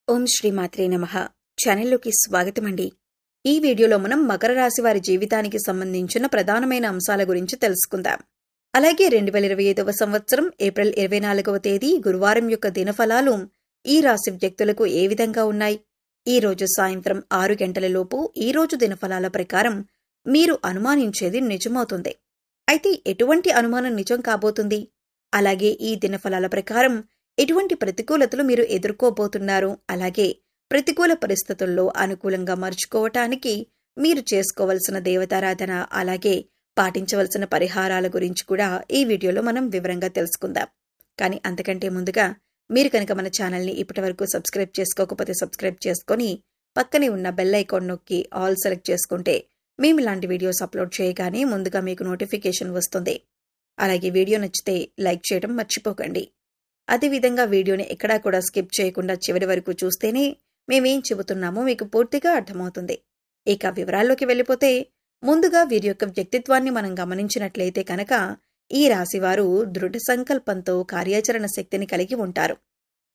ఓం శ్రీ మాత్రే నమః. ఛానల్లోకి స్వాగతమండి. ఈ వీడియోలో మనం మకర రాశి వారి జీవితానికి సంబంధించిన ప్రధానమైన అంశాల గురించి తెలుసుకుందాం. అలాగే 2025వ సంవత్సరం ఏప్రిల్ 24వ తేదీ గురువారం యొక్క దినఫలాలు ఈ రాశి వ్యక్తులకు ఏ విధంగా ఉన్నాయి? ఈ రోజు సాయంత్రం 6 గంటలలోపు ఈ రోజు దినఫలాల ప్రకారం మీరు అనుమానించేది నిజమవుతుంది. అయితే ఎటువంటి అనుమానం నిజం కాబోతుంది? అలాగే ఈ దినఫలాల ప్రకారం ఎటువంటి ప్రతికూలతలు మీరు ఎదుర్కోబోతున్నారు? అలాగే ప్రతికూల పరిస్థితుల్లో అనుకూలంగా మర్చుకోవటానికి మీరు చేసుకోవలసిన దేవతారాధన, అలాగే పాటించవలసిన పరిహారాల గురించి కూడా ఈ వీడియోలో మనం వివరంగా తెలుసుకుందాం. కానీ అంతకంటే ముందుగా మీరు కనుక మన ఛానల్ని ఇప్పటివరకు సబ్స్క్రైబ్ చేసుకోకపోతే సబ్స్క్రైబ్ చేసుకొని పక్కనే ఉన్న బెల్ ఐకాన్ నొక్కి ఆల్ సెలెక్ట్ చేసుకుంటే మేము ఇలాంటి వీడియోస్ అప్లోడ్ చేయగానే ముందుగా మీకు నోటిఫికేషన్ వస్తుంది. అలాగే వీడియో నచ్చితే లైక్ చేయడం మర్చిపోకండి. అదేవిధంగా వీడియోని ఎక్కడా కూడా స్కిప్ చేయకుండా చివరి వరకు చూస్తేనే మేమేం చెబుతున్నామో మీకు పూర్తిగా అర్థమవుతుంది. ఇక వివరాల్లోకి వెళ్ళిపోతే ముందుగా వీరి యొక్క వ్యక్తిత్వాన్ని మనం గమనించినట్లయితే కనుక ఈ రాశివారు దృఢ సంకల్పంతో కార్యాచరణ శక్తిని కలిగి ఉంటారు.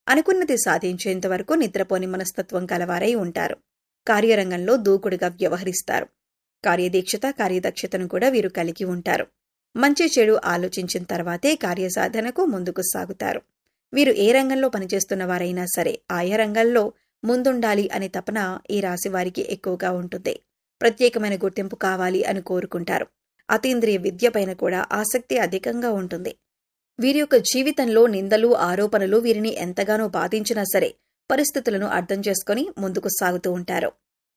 అనుకున్నది సాధించేంత వరకు నిద్రపోని మనస్తత్వం కలవారై ఉంటారు. కార్యరంగంలో దూకుడుగా వ్యవహరిస్తారు. కార్యదీక్షత, కార్యదక్షతను కూడా వీరు కలిగి ఉంటారు. మంచి చెడు ఆలోచించిన తర్వాతే కార్యసాధనకు ముందుకు సాగుతారు. వీరు ఏ రంగంలో పనిచేస్తున్న వారైనా సరే ఆయా రంగంలో ముందుండాలి అనే తపన ఈ రాశి వారికి ఎక్కువగా ఉంటుంది. ప్రత్యేకమైన గుర్తింపు కావాలి అని కోరుకుంటారు. అతీంద్రియ విద్య పైన కూడా ఆసక్తి అధికంగా ఉంటుంది. వీరి యొక్క జీవితంలో నిందలు, ఆరోపణలు వీరిని ఎంతగానో బాధించినా సరే పరిస్థితులను అర్థం చేసుకుని ముందుకు సాగుతూ ఉంటారు.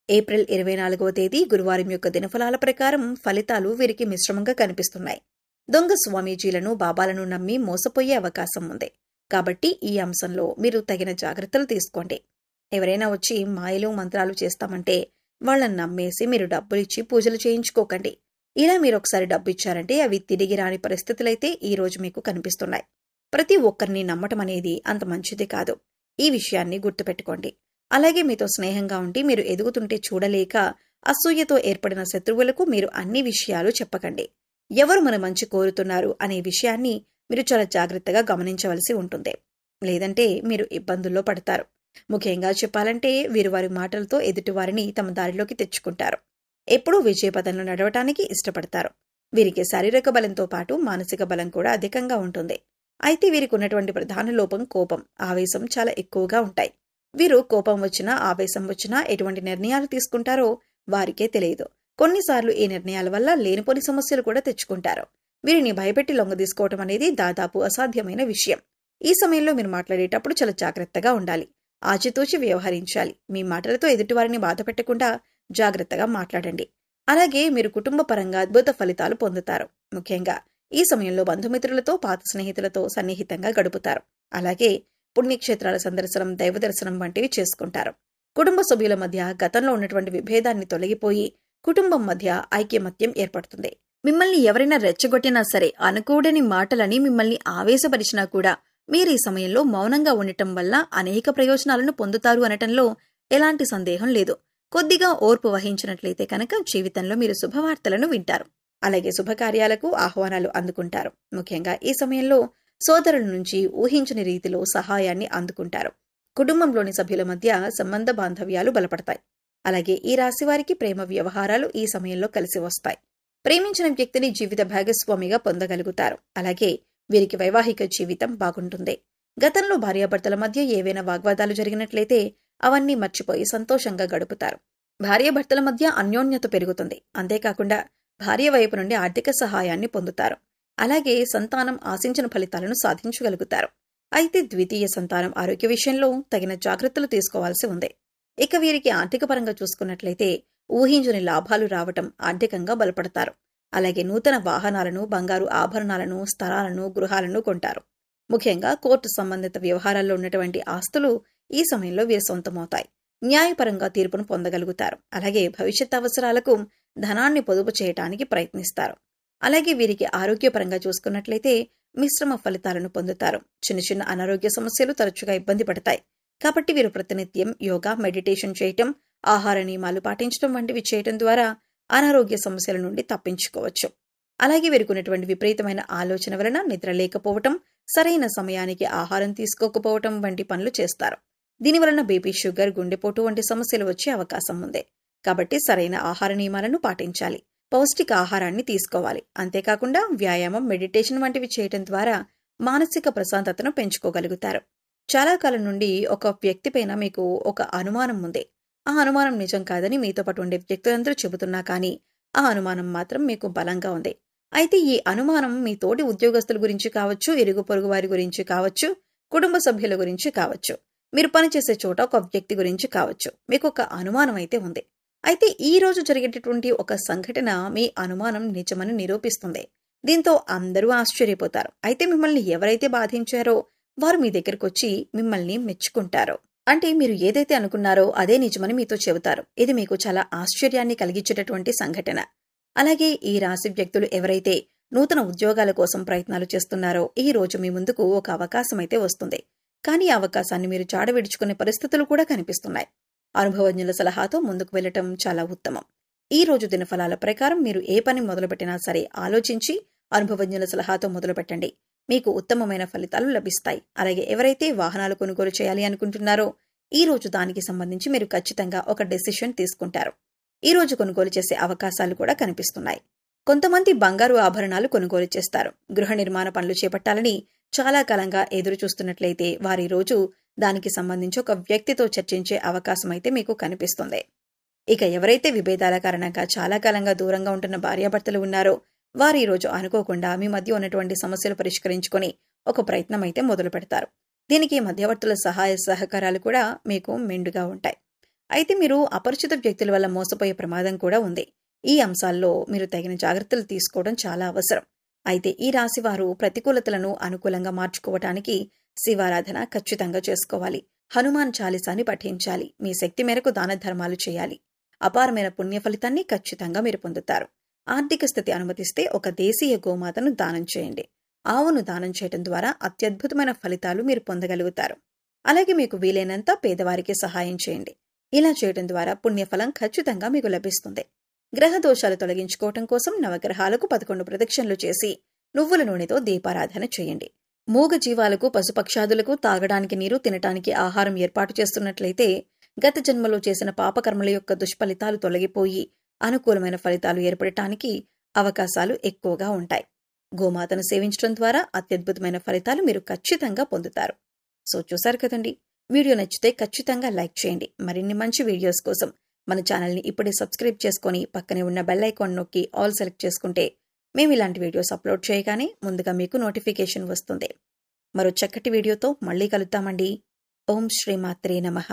ఏప్రిల్ 24వ తేదీ గురువారం యొక్క దినఫలాల ప్రకారం ఫలితాలు వీరికి మిశ్రమంగా కనిపిస్తున్నాయి. దొంగ స్వామీజీలను, బాబాలను నమ్మి మోసపోయే అవకాశం ఉంది. కాబట్టి ఈ అంశంలో మీరు తగిన జాగ్రత్తలు తీసుకోండి. ఎవరైనా వచ్చి మాయలు, మంత్రాలు చేస్తామంటే వాళ్ళని నమ్మేసి మీరు డబ్బులిచ్చి పూజలు చేయించుకోకండి. ఇలా మీరు ఒకసారి డబ్బు ఇచ్చారంటే అవి తిరిగి రాని పరిస్థితులైతే ఈ రోజు మీకు కనిపిస్తున్నాయి. ప్రతి ఒక్కరిని నమ్మటం అనేది అంత మంచిది కాదు. ఈ విషయాన్ని గుర్తుపెట్టుకోండి. అలాగే మీతో స్నేహంగా ఉండి మీరు ఎదుగుతుంటే చూడలేక అసూయతో ఏర్పడిన శత్రువులకు మీరు అన్ని విషయాలు చెప్పకండి. ఎవరు మన మంచి కోరుతున్నారు అనే విషయాన్ని మీరు చాలా జాగ్రత్తగా గమనించవలసి ఉంటుంది. లేదంటే మీరు ఇబ్బందుల్లో పడతారు. ముఖ్యంగా చెప్పాలంటే వీరు వారి మాటలతో ఎదుటివారిని తమ దారిలోకి తెచ్చుకుంటారు. ఎప్పుడూ విజయపథంలో నడవటానికి ఇష్టపడతారు. వీరికి శారీరక బలంతో పాటు మానసిక బలం కూడా అధికంగా ఉంటుంది. అయితే వీరికి ఉన్నటువంటి ప్రధాన లోపం కోపం, ఆవేశం చాలా ఎక్కువగా ఉంటాయి. వీరు కోపం వచ్చినా, ఆవేశం వచ్చినా ఎటువంటి నిర్ణయాలు తీసుకుంటారో వారికే తెలియదు. కొన్నిసార్లు ఈ నిర్ణయాల వల్ల లేనిపోని సమస్యలు కూడా తెచ్చుకుంటారు. వీరిని భయపెట్టి లొంగదీసుకోవటం అనేది దాదాపు అసాధ్యమైన విషయం. ఈ సమయంలో మీరు మాట్లాడేటప్పుడు చాలా జాగ్రత్తగా ఉండాలి. ఆచితూచి వ్యవహరించాలి. మీ మాటలతో ఎదుటివారిని బాధ పెట్టకుండా జాగ్రత్తగా మాట్లాడండి. అలాగే మీరు కుటుంబ పరంగా అద్భుత ఫలితాలు పొందుతారు. ముఖ్యంగా ఈ సమయంలో బంధుమిత్రులతో, పాత స్నేహితులతో సన్నిహితంగా గడుపుతారు. అలాగే పుణ్యక్షేత్రాల సందర్శనం, దైవ దర్శనం వంటివి చేసుకుంటారు. కుటుంబ సభ్యుల మధ్య గతంలో ఉన్నటువంటి విభేదాన్ని తొలగిపోయి కుటుంబం మధ్య ఐకమత్యం ఏర్పడుతుంది. మిమ్మల్ని ఎవరైనా రెచ్చగొట్టినా సరే, అనుకూడని మాటలని మిమ్మల్ని ఆవేశపరిచినా కూడా మీరు ఈ సమయంలో మౌనంగా ఉండటం వల్ల అనేక ప్రయోజనాలను పొందుతారు అనటంలో ఎలాంటి సందేహం లేదు. కొద్దిగా ఓర్పు వహించినట్లయితే కనుక జీవితంలో మీరు శుభవార్తలను వింటారు. అలాగే శుభకార్యాలకు ఆహ్వానాలు అందుకుంటారు. ముఖ్యంగా ఈ సమయంలో సోదరుల నుంచి ఊహించని రీతిలో సహాయాన్ని అందుకుంటారు. కుటుంబంలోని సభ్యుల మధ్య సంబంధ బాంధవ్యాలు బలపడతాయి. అలాగే ఈ రాశి వారికి ప్రేమ వ్యవహారాలు ఈ సమయంలో కలిసి వస్తాయి. ప్రేమించిన వ్యక్తిని జీవిత భాగస్వామిగా పొందగలుగుతారు. అలాగే వీరికి వైవాహిక జీవితం బాగుంటుంది. గతంలో భార్యాభర్తల మధ్య ఏవైనా వాగ్వాదాలు జరిగినట్లయితే అవన్నీ మర్చిపోయి సంతోషంగా గడుపుతారు. భార్యాభర్తల మధ్య అన్యోన్యత పెరుగుతుంది. అంతేకాకుండా భార్య వైపు నుండి ఆర్థిక సహాయాన్ని పొందుతారు. అలాగే సంతానం ఆశించిన ఫలితాలను సాధించగలుగుతారు. అయితే ద్వితీయ సంతానం ఆరోగ్య విషయంలో తగిన జాగ్రత్తలు తీసుకోవాల్సి ఉంది. ఇక వీరికి ఆర్థిక పరంగా చూసుకున్నట్లయితే ఊహించని లాభాలు రావటం, ఆర్థికంగా బలపడతారు. అలాగే నూతన వాహనాలను, బంగారు ఆభరణాలను, స్థలాలను, గృహాలను కొంటారు. ముఖ్యంగా కోర్టు సంబంధిత వ్యవహారాల్లో ఉన్నటువంటి ఆస్తులు ఈ సమయంలో వీరి సొంతమవుతాయి. న్యాయపరంగా తీర్పును పొందగలుగుతారు. అలాగే భవిష్యత్ అవసరాలకు ధనాన్ని పొదుపు చేయటానికి ప్రయత్నిస్తారు. అలాగే వీరికి ఆరోగ్యపరంగా చూసుకున్నట్లయితే మిశ్రమ ఫలితాలను పొందుతారు. చిన్న చిన్న అనారోగ్య సమస్యలు తరచుగా ఇబ్బంది పడతాయి. కాబట్టి వీరు ప్రతినిత్యం యోగా, మెడిటేషన్ చేయటం, ఆహార నియమాలు పాటించడం వంటివి చేయటం ద్వారా అనారోగ్య సమస్యల నుండి తప్పించుకోవచ్చు. అలాగే వీరికి ఉన్నటువంటి విపరీతమైన ఆలోచన వలన నిద్ర లేకపోవటం, సరైన సమయానికి ఆహారం తీసుకోకపోవటం వంటి పనులు చేస్తారు. దీనివలన బీపీ, షుగర్, గుండెపోటు వంటి సమస్యలు వచ్చే అవకాశం ఉంది. కాబట్టి సరైన ఆహార నియమాలను పాటించాలి. పౌష్టిక ఆహారాన్ని తీసుకోవాలి. అంతేకాకుండా వ్యాయామం, మెడిటేషన్ వంటివి చేయటం ద్వారా మానసిక ప్రశాంతతను పెంచుకోగలుగుతారు. చాలా కాలం నుండి ఒక వ్యక్తిపైన మీకు ఒక అనుమానం ఉంది. ఆ అనుమానం నిజం కాదని మీతో పాటు ఉండే వ్యక్తులందరూ చెబుతున్నా కానీ ఆ అనుమానం మాత్రం మీకు బలంగా ఉంది. అయితే ఈ అనుమానం మీ తోటి ఉద్యోగస్తుల గురించి కావచ్చు, ఇరుగు పొరుగు వారి గురించి కావచ్చు, కుటుంబ సభ్యుల గురించి కావచ్చు, మీరు పనిచేసే చోట ఒక వ్యక్తి గురించి కావచ్చు, మీకు ఒక అనుమానం అయితే ఉంది. అయితే ఈ రోజు జరిగేటటువంటి ఒక సంఘటన మీ అనుమానం నిజమని నిరూపిస్తుంది. దీంతో అందరూ ఆశ్చర్యపోతారు. అయితే మిమ్మల్ని ఎవరైతే బాధించారో వారు మీ దగ్గరకు వచ్చి మిమ్మల్ని మెచ్చుకుంటారు. అంటే మీరు ఏదైతే అనుకున్నారో అదే నిజమని మీతో చెబుతారు. ఇది మీకు చాలా ఆశ్చర్యాన్ని కలిగించేటటువంటి సంఘటన. అలాగే ఈ రాశి వ్యక్తులు ఎవరైతే నూతన ఉద్యోగాల కోసం ప్రయత్నాలు చేస్తున్నారో ఈ రోజు మీ ముందుకు ఒక అవకాశం అయితే వస్తుంది. కానీ ఆ అవకాశాన్ని మీరు చాడవిడుచుకునే పరిస్థితులు కూడా కనిపిస్తున్నాయి. అనుభవజ్ఞుల సలహాతో ముందుకు వెళ్లటం చాలా ఉత్తమం. ఈ రోజు దినఫలాల ప్రకారం మీరు ఏ పని మొదలుపెట్టినా సరే ఆలోచించి అనుభవజ్ఞుల సలహాతో మొదలుపెట్టండి. మీకు ఉత్తమమైన ఫలితాలు లభిస్తాయి. అలాగే ఎవరైతే వాహనాలు కొనుగోలు చేయాలి అనుకుంటున్నారో ఈ రోజు దానికి సంబంధించి మీరు ఖచ్చితంగా ఒక డెసిషన్ తీసుకుంటారు. ఈ రోజు కొనుగోలు చేసే అవకాశాలు కూడా కనిపిస్తున్నాయి. కొంతమంది బంగారు ఆభరణాలు కొనుగోలు చేస్తారు. గృహ నిర్మాణ పనులు చేపట్టాలని చాలా కాలంగా ఎదురు చూస్తున్నట్లయితే వారి రోజు దానికి సంబంధించి ఒక వ్యక్తితో చర్చించే అవకాశం అయితే మీకు కనిపిస్తుంది. ఇక ఎవరైతే విభేదాల కారణంగా చాలా కాలంగా దూరంగా ఉంటున్న భార్యాభర్తలు ఉన్నారో వారు ఈ రోజు అనుకోకుండా మీ మధ్య ఉన్నటువంటి సమస్యలు పరిష్కరించుకొని ఒక ప్రయత్నం అయితే మొదలు పెడతారు. దీనికి మధ్యవర్తుల సహాయ సహకారాలు కూడా మీకు మెండుగా ఉంటాయి. అయితే మీరు అపరిచిత వ్యక్తుల వల్ల మోసపోయే ప్రమాదం కూడా ఉంది. ఈ అంశాల్లో మీరు తగిన జాగ్రత్తలు తీసుకోవడం చాలా అవసరం. అయితే ఈ రాశి వారు ప్రతికూలతలను అనుకూలంగా మార్చుకోవటానికి శివారాధన ఖచ్చితంగా చేసుకోవాలి. హనుమాన్ చాలీసాని పఠించాలి. మీ శక్తి మేరకు దాన ధర్మాలు చేయాలి. అపారమైన పుణ్య ఫలితాన్ని ఖచ్చితంగా మీరు పొందుతారు. ఆర్థిక స్థితి అనుమతిస్తే ఒక దేశీయ గోమాతను దానం చేయండి. ఆవును దానం చేయడం ద్వారా అత్యద్భుతమైన ఫలితాలు మీరు పొందగలుగుతారు. అలాగే మీకు వీలైనంత పేదవారికి సహాయం చేయండి. ఇలా చేయడం ద్వారా పుణ్యఫలం ఖచ్చితంగా మీకు లభిస్తుంది. గ్రహ దోషాలు తొలగించుకోవటం కోసం నవగ్రహాలకు 11 ప్రదక్షిణలు చేసి నువ్వుల నూనెతో దీపారాధన చేయండి. మూగ జీవాలకు, పశుపక్షాదులకు తాగడానికి నీరు, తినటానికి ఆహారం ఏర్పాటు చేస్తున్నట్లయితే గత జన్మలో చేసిన పాపకర్మల యొక్క దుష్ఫలితాలు తొలగిపోయి అనుకూలమైన ఫలితాలు ఏర్పడటానికి అవకాశాలు ఎక్కువగా ఉంటాయి. గోమాతను సేవించడం ద్వారా అత్యద్భుతమైన ఫలితాలు మీరు ఖచ్చితంగా పొందుతారు. సో చూశారు కదండి, వీడియో నచ్చితే ఖచ్చితంగా లైక్ చేయండి. మరిన్ని మంచి వీడియోస్ కోసం మన ఛానల్ని ఇప్పుడే సబ్స్క్రైబ్ చేసుకొని పక్కనే ఉన్న బెల్ ఐకాన్ నొక్కి ఆల్ సెలెక్ట్ చేసుకుంటే మేము ఇలాంటి వీడియోస్ అప్లోడ్ చేయగానే ముందుగా మీకు నోటిఫికేషన్ వస్తుంది. మరో చక్కటి వీడియోతో మళ్ళీ కలుద్దామండి. ఓం శ్రీమాత్రే నమః.